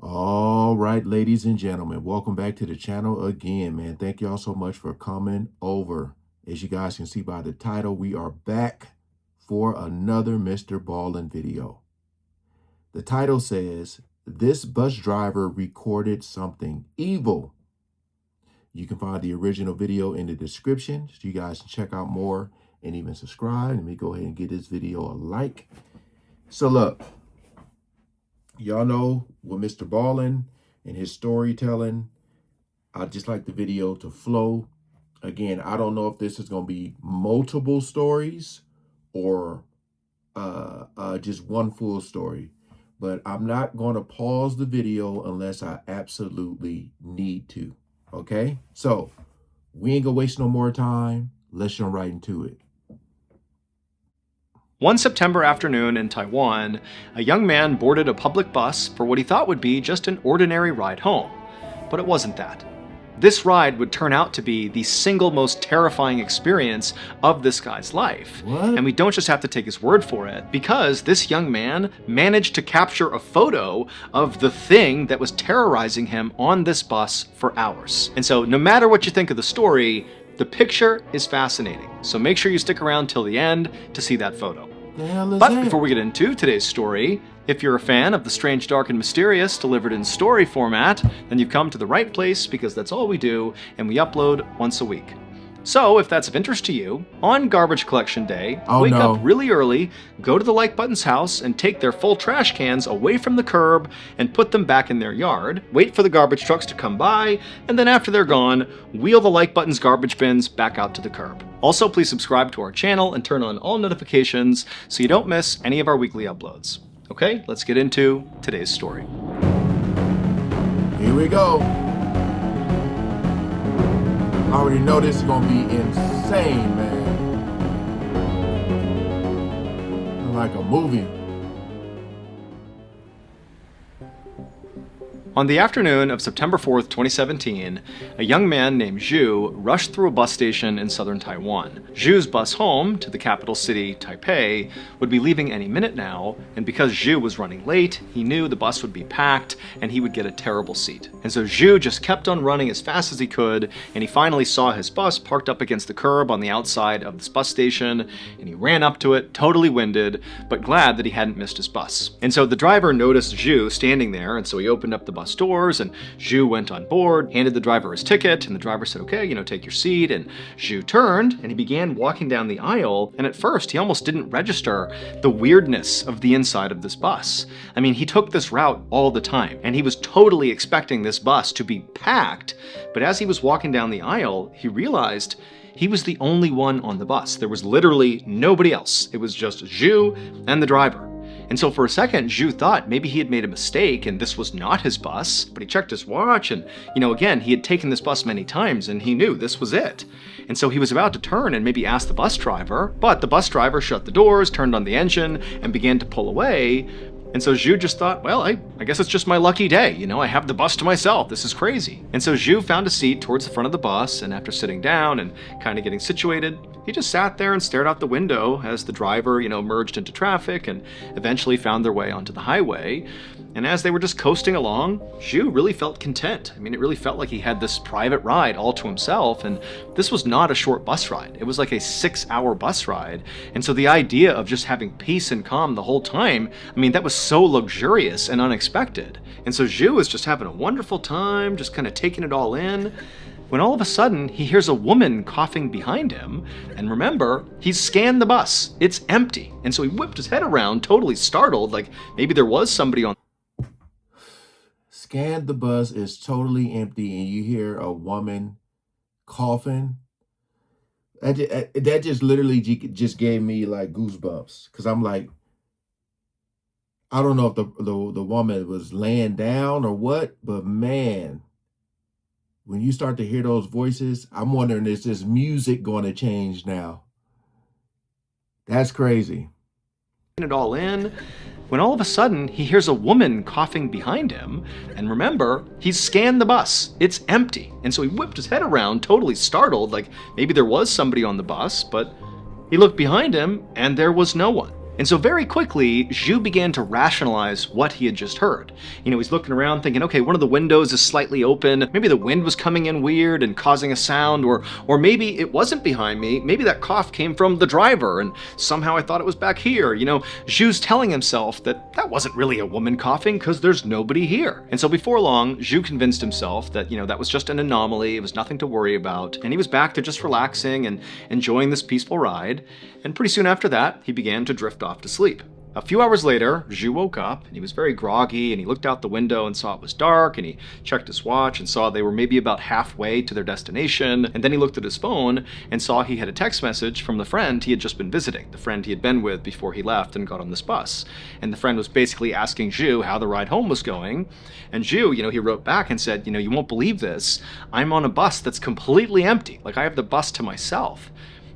All right, ladies and gentlemen, welcome back to the channel again, man. Thank y'all so much for coming over. As you guys can see by the title, we are back for another Mr. Ballin video. The title says, "This bus driver recorded something evil." You can find the original video in the description so you guys can check out more and even subscribe. Let me go ahead and give this video a like. So look, y'all know with Mr. Ballin and his storytelling, I just like the video to flow. Again, I don't know if this is going to be multiple stories or just one full story, but I'm not going to pause the video unless I absolutely need to. Okay, so we ain't gonna waste no more time. Let's jump right into it. One September afternoon in Taiwan, a young man boarded a public bus for what he thought would be just an ordinary ride home. But it wasn't that. This ride would turn out to be the single most terrifying experience of this guy's life. What? And we don't just have to take his word for it, because this young man managed to capture a photo of the thing that was terrorizing him on this bus for hours. And so no matter what you think of the story, the picture is fascinating. So make sure you stick around till the end to see that photo. But before we get into today's story, if you're a fan of the strange, dark, and mysterious delivered in story format, then you've come to the right place, because that's all we do, and we upload once a week. So if that's of interest to you, on garbage collection day, wake up really early, go to the like button's house, and take their full trash cans away from the curb and put them back in their yard, wait for the garbage trucks to come by, and then after they're gone, wheel the like button's garbage bins back out to the curb. Also, please subscribe to our channel and turn on all notifications so you don't miss any of our weekly uploads. Okay, let's get into today's story. Here we go. I already know this is gonna be insane, man. Like a movie. On the afternoon of September 4th, 2017, a young man named Zhu rushed through a bus station in southern Taiwan. Zhu's bus home to the capital city, Taipei, would be leaving any minute now, and because Zhu was running late, he knew the bus would be packed and he would get a terrible seat. And so Zhu just kept on running as fast as he could, and he finally saw his bus parked up against the curb on the outside of this bus station, and he ran up to it, totally winded, but glad that he hadn't missed his bus. And so the driver noticed Zhu standing there, and so he opened up the bus doors, and Zhu went on board, handed the driver his ticket, and the driver said, "Okay, take your seat." And Zhu turned and he began walking down the aisle, and at first he almost didn't register the weirdness of the inside of this bus. I mean, he took this route all the time, and he was totally expecting this bus to be packed, but as he was walking down the aisle, he realized he was the only one on the bus. There was literally nobody else. It was just Zhu and the driver. And so for a second, Zhu thought maybe he had made a mistake and this was not his bus, but he checked his watch and, again, he had taken this bus many times and he knew this was it. And so he was about to turn and maybe ask the bus driver, but the bus driver shut the doors, turned on the engine, and began to pull away. And so Zhu just thought, well, I guess it's just my lucky day. I have the bus to myself. This is crazy. And so Zhu found a seat towards the front of the bus, and after sitting down and kind of getting situated, he just sat there and stared out the window as the driver, merged into traffic and eventually found their way onto the highway. And as they were just coasting along, Zhu really felt content. I mean, it really felt like he had this private ride all to himself, and this was not a short bus ride. It was like a 6-hour bus ride. And so the idea of just having peace and calm the whole time, I mean, that was so luxurious and unexpected. And so Zhu was just having a wonderful time, just kind of taking it all in, when all of a sudden he hears a woman coughing behind him. And remember, he's scanned the bus. It's empty. And so he whipped his head around, totally startled, like maybe there was somebody on. Scanned the bus, is totally empty, and you hear a woman coughing. That just literally just gave me like goosebumps, because I'm like, I don't know if the woman was laying down or what, but man, when you start to hear those voices, I'm wondering, is this music going to change now? That's crazy. It all in, when all of a sudden he hears a woman coughing behind him, and remember, he's scanned the bus. It's empty. And so he whipped his head around, totally startled, like maybe there was somebody on the bus, but he looked behind him and there was no one. And so very quickly, Zhu began to rationalize what he had just heard. He's looking around thinking, okay, one of the windows is slightly open. Maybe the wind was coming in weird and causing a sound, or maybe it wasn't behind me. Maybe that cough came from the driver, and somehow I thought it was back here. Zhu's telling himself that wasn't really a woman coughing because there's nobody here. And so before long, Zhu convinced himself that, that was just an anomaly. It was nothing to worry about. And he was back to just relaxing and enjoying this peaceful ride. And pretty soon after that, he began to drift off to sleep. A few hours later, Zhu woke up and he was very groggy, and he looked out the window and saw it was dark, and he checked his watch and saw they were maybe about halfway to their destination. And then he looked at his phone and saw he had a text message from the friend he had just been visiting, the friend he had been with before he left and got on this bus. And the friend was basically asking Zhu how the ride home was going. And Zhu, he wrote back and said, you won't believe this. I'm on a bus that's completely empty. Like, I have the bus to myself.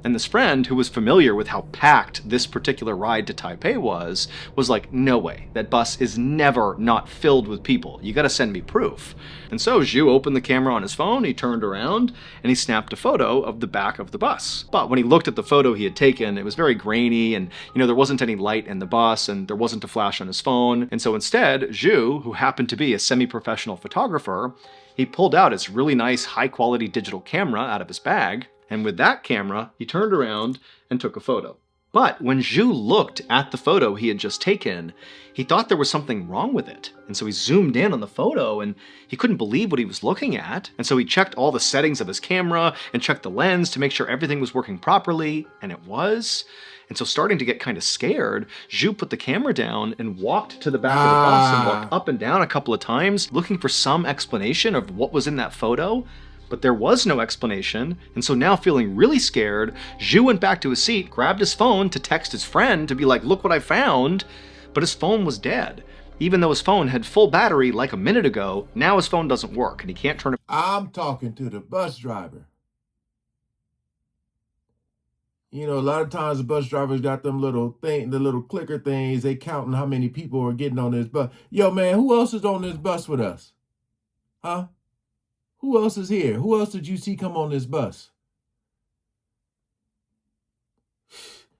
And this friend, who was familiar with how packed this particular ride to Taipei was like, no way, that bus is never not filled with people. You gotta send me proof. And so Zhu opened the camera on his phone, he turned around, and he snapped a photo of the back of the bus. But when he looked at the photo he had taken, it was very grainy, and there wasn't any light in the bus, and there wasn't a flash on his phone. And so instead, Zhu, who happened to be a semi-professional photographer, he pulled out his really nice high-quality digital camera out of his bag, and with that camera, he turned around and took a photo. But when Zhu looked at the photo he had just taken, he thought there was something wrong with it. And so he zoomed in on the photo, and he couldn't believe what he was looking at. And so he checked all the settings of his camera and checked the lens to make sure everything was working properly, and it was. And so, starting to get kind of scared, Zhu put the camera down and walked to the back of the bus and walked up and down a couple of times, looking for some explanation of what was in that photo. But there was no explanation, and so now feeling really scared, Zhu went back to his seat, grabbed his phone to text his friend to be like, look what I found, but his phone was dead. Even though his phone had full battery like a minute ago, now his phone doesn't work, and he can't turn it. I'm talking to the bus driver. A lot of times the bus drivers got them the little clicker things, they counting how many people are getting on this bus. Yo, man, who else is on this bus with us? Huh? Who else is here? Who else did you see come on this bus?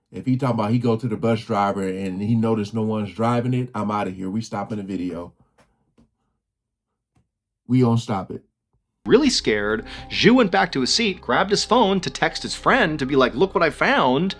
If he talking about he go to the bus driver and he noticed no one's driving it, I'm out of here. We stopping the video. We gonna stop it. Really scared, Zhu went back to his seat, grabbed his phone to text his friend to be like, look what I found,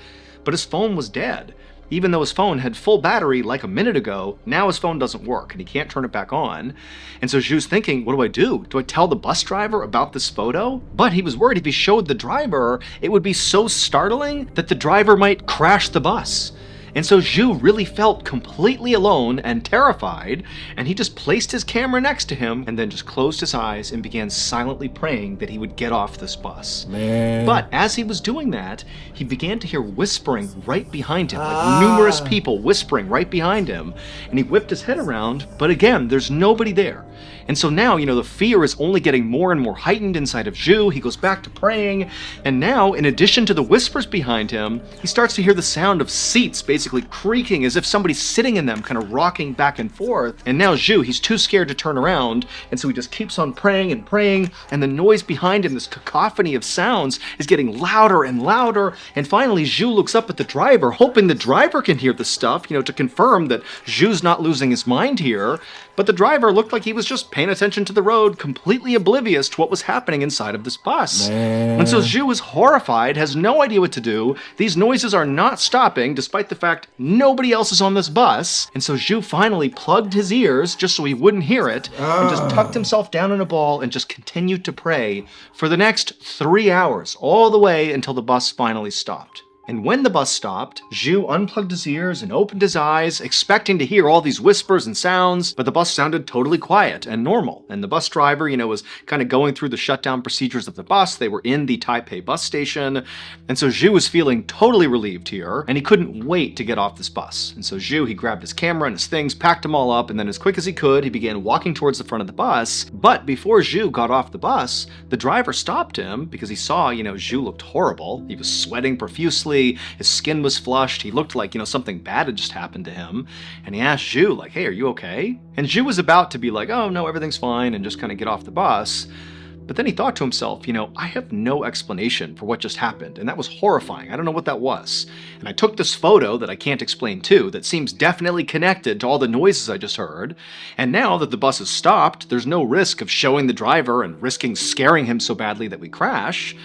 but his phone was dead. Even though his phone had full battery like a minute ago, now his phone doesn't work and he can't turn it back on. And so Zhu's thinking, what do I do? Do I tell the bus driver about this photo? But he was worried if he showed the driver, it would be so startling that the driver might crash the bus. And so Zhu really felt completely alone and terrified, and he just placed his camera next to him and then just closed his eyes and began silently praying that he would get off this bus. Man. But as he was doing that, he began to hear whispering right behind him, like numerous people whispering right behind him. And he whipped his head around, but again, there's nobody there. And so now, the fear is only getting more and more heightened inside of Zhu. He goes back to praying, and now, in addition to the whispers behind him, he starts to hear the sound of seats basically creaking as if somebody's sitting in them, kind of rocking back and forth. And now Zhu, he's too scared to turn around, and so he just keeps on praying and praying, and the noise behind him, this cacophony of sounds, is getting louder and louder. And finally, Zhu looks up at the driver, hoping the driver can hear the stuff, to confirm that Zhu's not losing his mind here. But the driver looked like he was just paying attention to the road, completely oblivious to what was happening inside of this bus. Man. And so Zhu is horrified, has no idea what to do. These noises are not stopping, despite the fact nobody else is on this bus. And so Zhu finally plugged his ears just so he wouldn't hear it, and just tucked himself down in a ball and just continued to pray for the next 3 hours, all the way until the bus finally stopped. And when the bus stopped, Zhu unplugged his ears and opened his eyes, expecting to hear all these whispers and sounds, but the bus sounded totally quiet and normal. And the bus driver, was kind of going through the shutdown procedures of the bus. They were in the Taipei bus station. And so Zhu was feeling totally relieved here, and he couldn't wait to get off this bus. And so Zhu, he grabbed his camera and his things, packed them all up, and then as quick as he could, he began walking towards the front of the bus. But before Zhu got off the bus, the driver stopped him because he saw, Zhu looked horrible. He was sweating profusely. His skin was flushed. He looked like, something bad had just happened to him. And he asked Zhu, hey, are you okay? And Zhu was about to be like, oh, no, everything's fine, and just kind of get off the bus. But then he thought to himself, I have no explanation for what just happened, and that was horrifying. I don't know what that was. And I took this photo that I can't explain too, that seems definitely connected to all the noises I just heard. And now that the bus has stopped, there's no risk of showing the driver and risking scaring him so badly that we crash.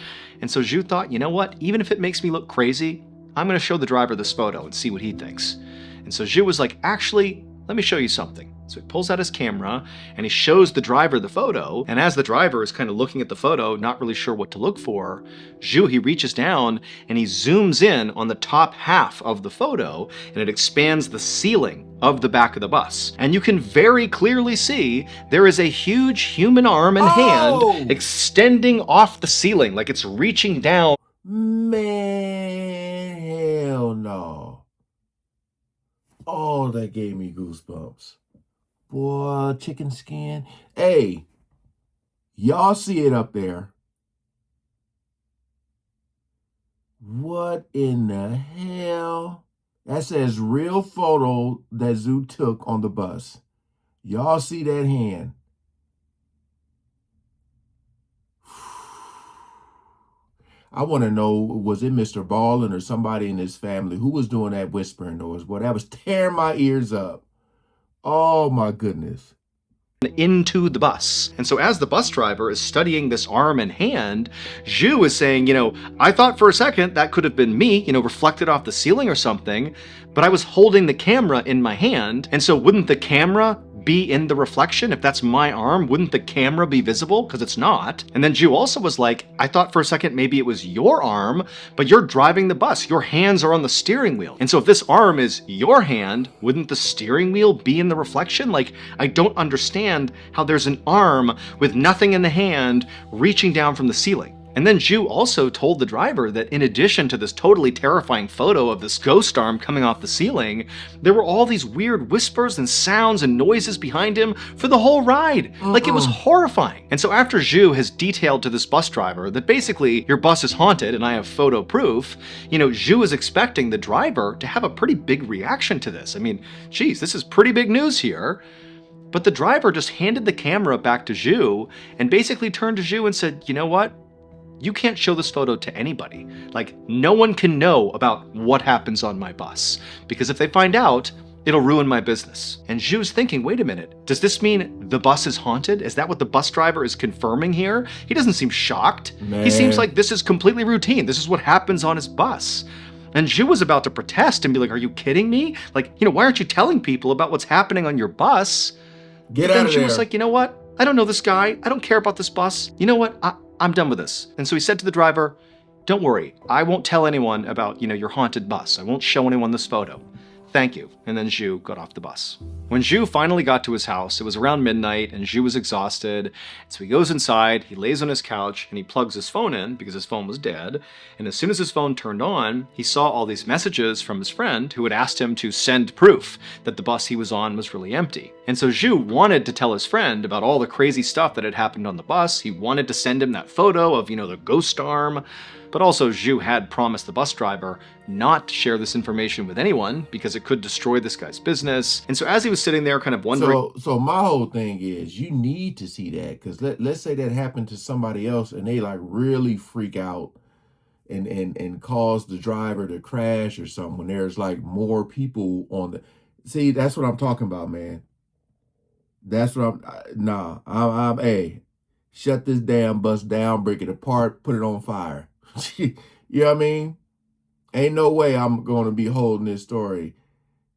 And so Zhu thought, you know what? Even if it makes me look crazy, I'm going to show the driver this photo and see what he thinks. And so Zhu was like, actually, let me show you something. So he pulls out his camera and he shows the driver the photo. And as the driver is kind of looking at the photo, not really sure what to look for, Zhu, he reaches down and he zooms in on the top half of the photo, and it expands the ceiling of the back of the bus. And you can very clearly see there is a huge human arm and hand extending off the ceiling, like it's reaching down. Man, hell no. Oh, that gave me goosebumps. Boy, chicken skin. Hey, y'all see it up there. What in the hell? That says real photo that Zhu took on the bus. Y'all see that hand? I want to know, was it Mr. Ballin or somebody in his family who was doing that whispering noise? Boy, that was tearing my ears up. Oh my goodness. Into the bus. And so as the bus driver is studying this arm and hand, Zhu is saying, I thought for a second that could have been me, reflected off the ceiling or something, but I was holding the camera in my hand, and so wouldn't the camera be in the reflection? If that's my arm, wouldn't the camera be visible? Because it's not. And then Zhu also was like, I thought for a second maybe it was your arm, but you're driving the bus. Your hands are on the steering wheel. And so if this arm is your hand, wouldn't the steering wheel be in the reflection? Like, I don't understand how there's an arm with nothing in the hand reaching down from the ceiling. And then Zhu also told the driver that in addition to this totally terrifying photo of this ghost arm coming off the ceiling, there were all these weird whispers and sounds and noises behind him for the whole ride. Like, it was horrifying. And so after Zhu has detailed to this bus driver that basically your bus is haunted and I have photo proof, Zhu is expecting the driver to have a pretty big reaction to this. I mean, geez, this is pretty big news here. But the driver just handed the camera back to Zhu and basically turned to Zhu and said, you know what? You can't show this photo to anybody. Like, no one can know about what happens on my bus, because if they find out, it'll ruin my business. And Zhu's thinking, wait a minute, does this mean the bus is haunted? Is that what the bus driver is confirming here? He doesn't seem shocked. Man. He seems like this is completely routine. This is what happens on his bus. And Zhu was about to protest and be like, are you kidding me? Like, why aren't you telling people about what's happening on your bus? Get out of there. Zhu was like, you know what? I don't know this guy. I don't care about this bus. You know what? I'm done with this. And so he said to the driver, don't worry, I won't tell anyone about, your haunted bus. I won't show anyone this photo. Thank you. And then Zhu got off the bus. When Zhu finally got to his house, it was around midnight and Zhu was exhausted. So he goes inside, he lays on his couch and he plugs his phone in because his phone was dead. And as soon as his phone turned on, he saw all these messages from his friend who had asked him to send proof that the bus he was on was really empty. And so Zhu wanted to tell his friend about all the crazy stuff that had happened on the bus. He wanted to send him that photo of, the ghost arm. But also Zhu had promised the bus driver not to share this information with anyone because it could destroy this guy's business. And so as he was sitting there kind of wondering... So my whole thing is you need to see that, because let's say that happened to somebody else and they like really freak out and cause the driver to crash or something when there's like more people on the... See, that's what I'm talking about, man. That's what I'm... hey, shut this damn bus down, break it apart, put it on fire. You know what I mean? Ain't no way I'm going to be holding this story,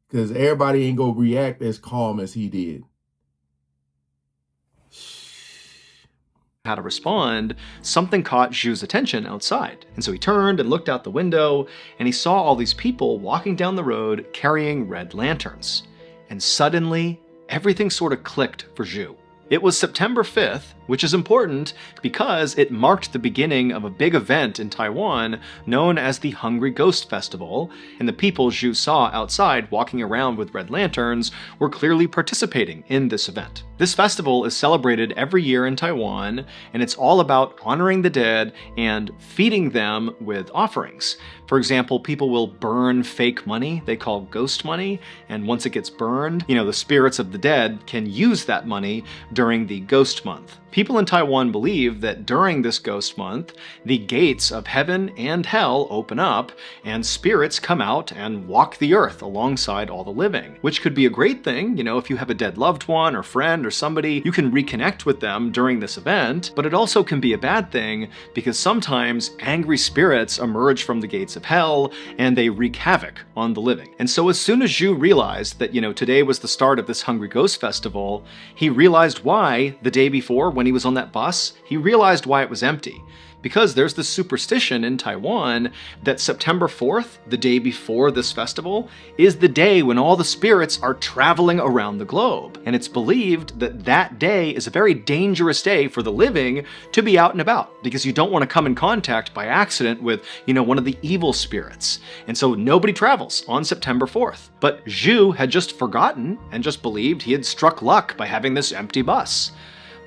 because everybody ain't going to react as calm as he did. How to respond, something caught Zhu's attention outside. And so he turned and looked out the window, and he saw all these people walking down the road carrying red lanterns. And suddenly, everything sort of clicked for Zhu. It was September 5th, which is important because it marked the beginning of a big event in Taiwan known as the Hungry Ghost Festival, and the people Zhu saw outside walking around with red lanterns were clearly participating in this event. This festival is celebrated every year in Taiwan, and it's all about honoring the dead and feeding them with offerings. For example, people will burn fake money they call ghost money, and once it gets burned, the spirits of the dead can use that money during the ghost month. People in Taiwan believe that during this ghost month, the gates of heaven and hell open up, and spirits come out and walk the earth alongside all the living, which could be a great thing. If you have a dead loved one or friend or somebody, you can reconnect with them during this event, but it also can be a bad thing because sometimes angry spirits emerge from the gates of hell and they wreak havoc on the living. And so as soon as Zhu realized that, today was the start of this Hungry Ghost Festival, he realized why the day before when he was on that bus, he realized why it was empty. Because there's this superstition in Taiwan that September 4th, the day before this festival, is the day when all the spirits are traveling around the globe. And it's believed that that day is a very dangerous day for the living to be out and about, because you don't want to come in contact by accident with, one of the evil spirits. And so nobody travels on September 4th. But Zhu had just forgotten and just believed he had struck luck by having this empty bus.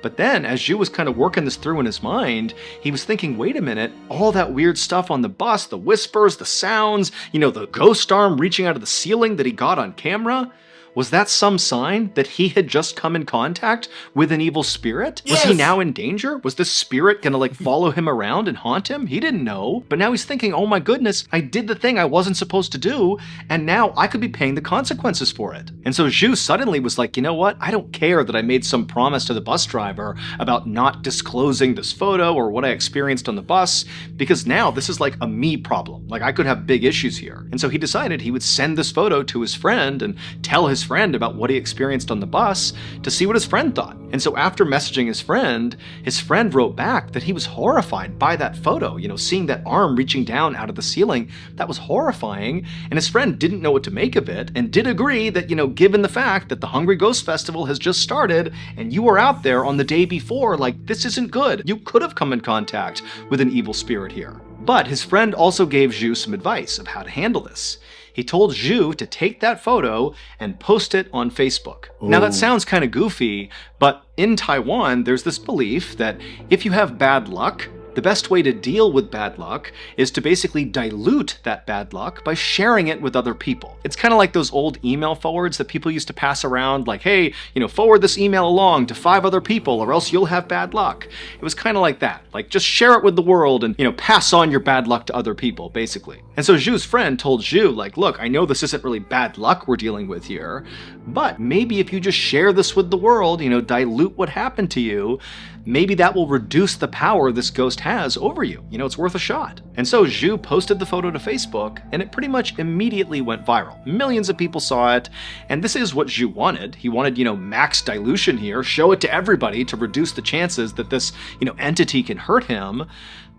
But then, as Zhu was kind of working this through in his mind, he was thinking, wait a minute, all that weird stuff on the bus, the whispers, the sounds, the ghost arm reaching out of the ceiling that he got on camera, was that some sign that he had just come in contact with an evil spirit? Yes! Was he now in danger? Was this spirit gonna follow him around and haunt him? He didn't know. But now he's thinking, oh my goodness, I did the thing I wasn't supposed to do, and now I could be paying the consequences for it. And so Zhu suddenly was like, you know what? I don't care that I made some promise to the bus driver about not disclosing this photo or what I experienced on the bus, because now this is like a me problem. I could have big issues here. And so he decided he would send this photo to his friend and tell his friend about what he experienced on the bus to see what his friend thought. And so after messaging his friend wrote back that he was horrified by that photo, seeing that arm reaching down out of the ceiling, that was horrifying. And his friend didn't know what to make of it and did agree that, given the fact that the Hungry Ghost Festival has just started and you were out there on the day before, this isn't good. You could have come in contact with an evil spirit here. But his friend also gave Zhu some advice of how to handle this. He told Zhu to take that photo and post it on Facebook. Ooh. Now that sounds kind of goofy, but in Taiwan, there's this belief that if you have bad luck, the best way to deal with bad luck is to basically dilute that bad luck by sharing it with other people. It's kind of like those old email forwards that people used to pass around, like, hey, forward this email along to 5 other people or else you'll have bad luck. It was kind of like that. Just share it with the world and, pass on your bad luck to other people, basically. And so Zhu's friend told Zhu, look, I know this isn't really bad luck we're dealing with here, but maybe if you just share this with the world, dilute what happened to you, maybe that will reduce the power this ghost has over you. It's worth a shot. And so Zhu posted the photo to Facebook, and it pretty much immediately went viral. Millions of people saw it, and this is what Zhu wanted. He wanted, max dilution here, show it to everybody to reduce the chances that this, entity can hurt him.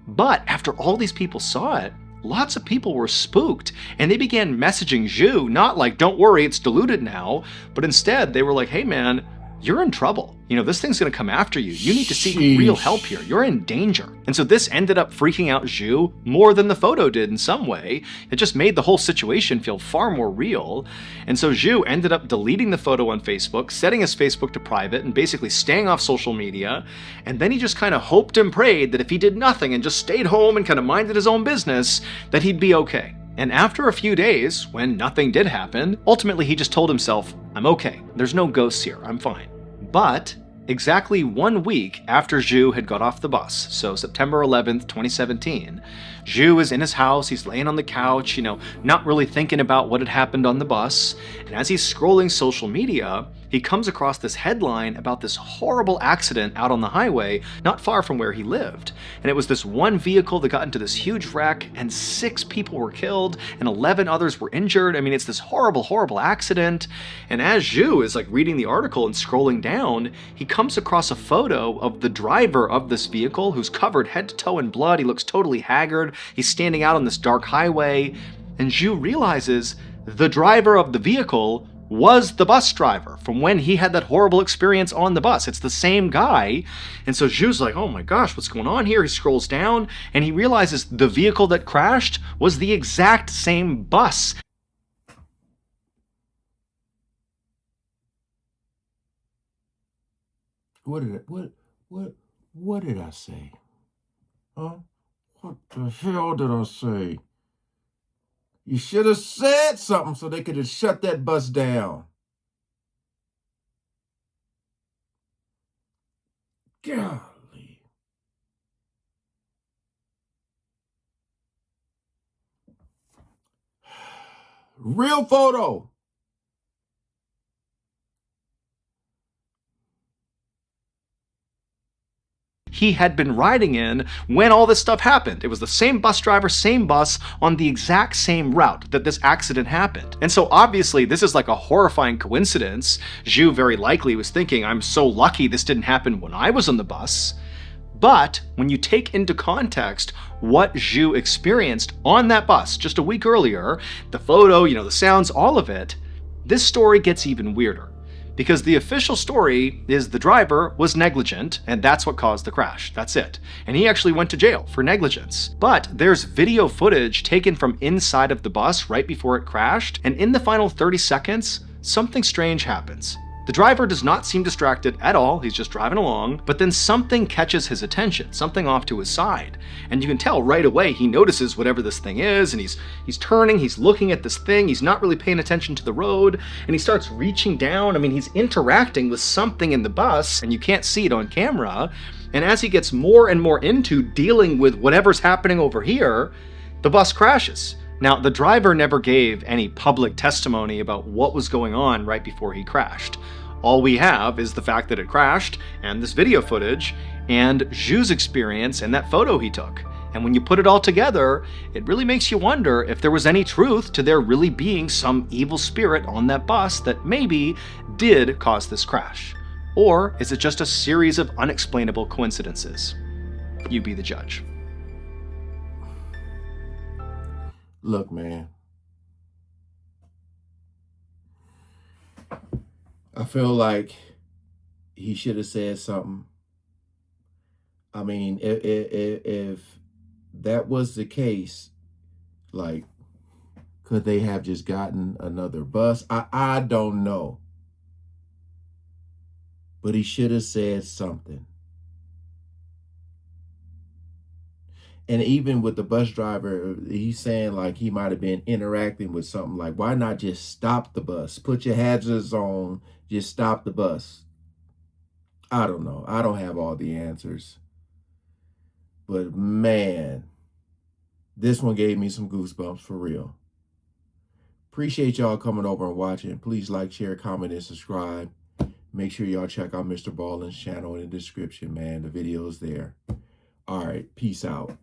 But after all these people saw it, lots of people were spooked, and they began messaging Zhu, not like, don't worry, it's diluted now, but instead they were like, hey man, you're in trouble. This thing's gonna come after you. You need to seek real help here. You're in danger. And so this ended up freaking out Zhu more than the photo did in some way. It just made the whole situation feel far more real. And so Zhu ended up deleting the photo on Facebook, setting his Facebook to private, and basically staying off social media. And then he just kind of hoped and prayed that if he did nothing and just stayed home and kind of minded his own business, that he'd be okay. And after a few days, when nothing did happen, ultimately he just told himself, I'm okay. There's no ghosts here. I'm fine. But exactly 1 week after Zhu had got off the bus, so September 11th, 2017, Zhu is in his house, he's laying on the couch, not really thinking about what had happened on the bus, and as he's scrolling social media, he comes across this headline about this horrible accident out on the highway not far from where he lived. And it was this one vehicle that got into this huge wreck, and 6 people were killed and 11 others were injured. I mean, it's this horrible, horrible accident. And as Zhu is reading the article and scrolling down, he comes across a photo of the driver of this vehicle who's covered head to toe in blood. He looks totally haggard. He's standing out on this dark highway, and Zhu realizes the driver of the vehicle was the bus driver from when he had that horrible experience on the bus. It's the same guy. And so Zhu's like, oh my gosh, what's going on here? He scrolls down and he realizes the vehicle that crashed was the exact same bus. What did I say? Huh? What the hell did I say? You should have said something so they could have shut that bus down. Golly. Real photo. He had been riding in when all this stuff happened. It was the same bus driver, same bus, on the exact same route that this accident happened. And so obviously this is like a horrifying coincidence. Zhu very likely was thinking, I'm so lucky this didn't happen when I was on the bus. But when you take into context what Zhu experienced on that bus just a week earlier, the photo, the sounds, all of it, this story gets even weirder. Because the official story is the driver was negligent, and that's what caused the crash. That's it. And he actually went to jail for negligence. But there's video footage taken from inside of the bus right before it crashed, and in the final 30 seconds, something strange happens. The driver does not seem distracted at all, he's just driving along, but then something catches his attention, something off to his side. And you can tell right away he notices whatever this thing is, and he's turning, he's looking at this thing, he's not really paying attention to the road, and he starts reaching down. He's interacting with something in the bus, and you can't see it on camera. And as he gets more and more into dealing with whatever's happening over here, the bus crashes. Now, the driver never gave any public testimony about what was going on right before he crashed. All we have is the fact that it crashed, and this video footage, and Zhu's experience and that photo he took. And when you put it all together, it really makes you wonder if there was any truth to there really being some evil spirit on that bus that maybe did cause this crash. Or is it just a series of unexplainable coincidences? You be the judge. Look, man, I feel like he should have said something. If that was the case, like, could they have just gotten another bus? I don't know. But he should have said something. And even with the bus driver, he's saying like he might have been interacting with something. Like, why not just stop the bus? Put your hazards on, just stop the bus. I don't know. I don't have all the answers. But man, this one gave me some goosebumps for real. Appreciate y'all coming over and watching. Please like, share, comment, and subscribe. Make sure y'all check out Mr. Ballin's channel in the description, man. The video's there. All right, peace out.